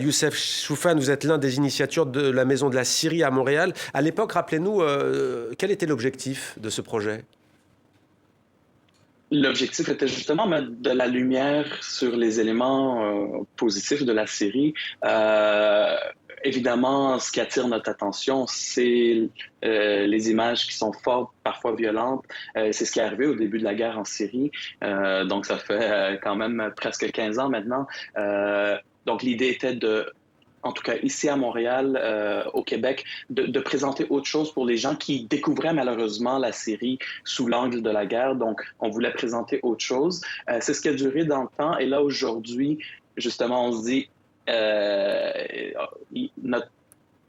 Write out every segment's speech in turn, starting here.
Youssef Choufan, vous êtes l'un des initiateurs de la Maison de la Syrie à Montréal. À l'époque, rappelez-nous, quel était l'objectif de ce projet? L'objectif était justement mettre de la lumière sur les éléments positifs de la série. Euh, Évidemment, ce qui attire notre attention, c'est les images qui sont fortes, parfois violentes. C'est ce qui est arrivé au début de la guerre en Syrie. Donc, ça fait quand même presque 15 ans maintenant. Donc, l'idée était en tout cas ici à Montréal, au Québec, de présenter autre chose pour les gens qui découvraient malheureusement la série sous l'angle de la guerre. Donc, on voulait présenter autre chose. C'est ce qui a duré dans le temps. Et là, aujourd'hui, justement, on se dit, euh, notre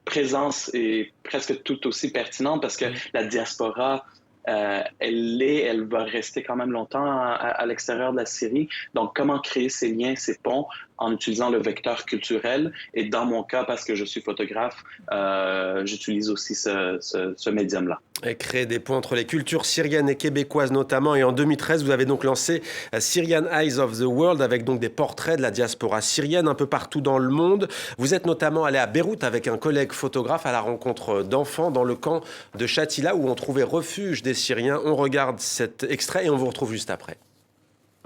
présence est presque tout aussi pertinente parce que la diaspora, elle va rester quand même longtemps à l'extérieur de la Syrie. Donc, comment créer ces liens, ces ponts en utilisant le vecteur culturel? Et dans mon cas, parce que je suis photographe, j'utilise aussi ce médium-là. Et créer des ponts entre les cultures syriennes et québécoises notamment. Et en 2013, vous avez donc lancé Syrian Eyes of the World avec donc des portraits de la diaspora syrienne un peu partout dans le monde. Vous êtes notamment allé à Beyrouth avec un collègue photographe à la rencontre d'enfants dans le camp de Shatila où on trouvait refuge des Syriens. On regarde cet extrait et on vous retrouve juste après.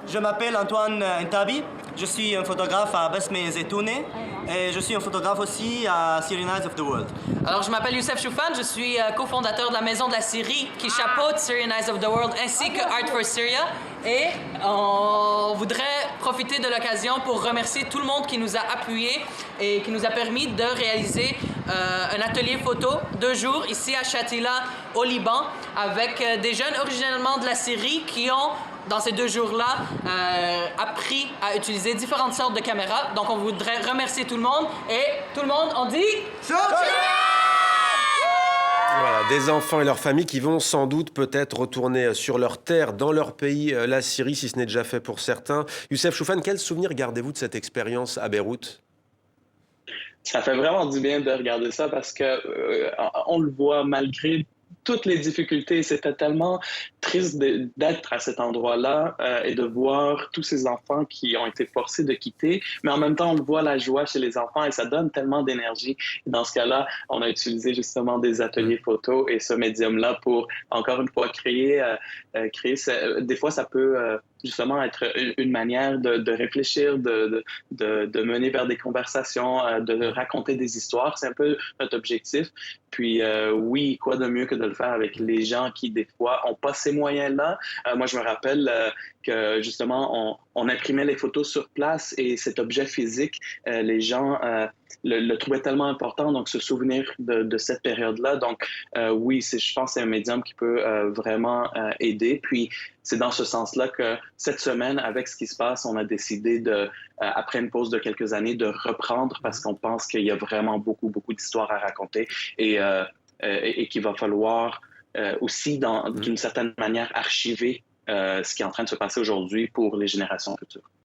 Je m'appelle Antoine Intabi, je suis un photographe à Besme Zetoune et je suis un photographe aussi à Syrian Eyes of the World. Alors, je m'appelle Youssef Choufan, je suis cofondateur de la Maison de la Syrie qui chapeaute Syrian Eyes of the World ainsi que Art for Syria. Et on voudrait profiter de l'occasion pour remercier tout le monde qui nous a appuyés et qui nous a permis de réaliser un atelier photo 2 jours ici à Shatila, au Liban, avec des jeunes originellement de la Syrie qui ont dans ces 2 jours-là, appris à utiliser différentes sortes de caméras. Donc, on voudrait remercier tout le monde. Et tout le monde, on dit... Voilà, des enfants et leurs familles qui vont sans doute peut-être retourner sur leur terre, dans leur pays, la Syrie, si ce n'est déjà fait pour certains. Youssef Choufan, quel souvenir gardez-vous de cette expérience à Beyrouth? Ça fait vraiment du bien de regarder ça parce que on le voit malgré toutes les difficultés. C'était tellement triste d'être à cet endroit-là et de voir tous ces enfants qui ont été forcés de quitter. Mais en même temps, on le voit la joie chez les enfants et ça donne tellement d'énergie. Dans ce cas-là, on a utilisé justement des ateliers photo et ce médium-là pour, encore une fois, des fois, ça peut justement être une manière de réfléchir, de mener vers des conversations, de raconter des histoires. C'est un peu notre objectif. Puis oui, quoi de mieux que de le faire avec les gens qui, des fois, n'ont pas ces moyens-là. Moi, je me rappelle que, justement, on imprimait les photos sur place et cet objet physique, les gens le trouvaient tellement important, donc se souvenir de cette période-là. Donc, oui, je pense que c'est un médium qui peut vraiment aider. Puis, c'est dans ce sens-là que cette semaine, avec ce qui se passe, on a décidé après une pause de quelques années, de reprendre parce qu'on pense qu'il y a vraiment beaucoup, beaucoup d'histoires à raconter et qu'il va falloir aussi, d'une certaine manière, archiver ce qui est en train de se passer aujourd'hui pour les générations futures.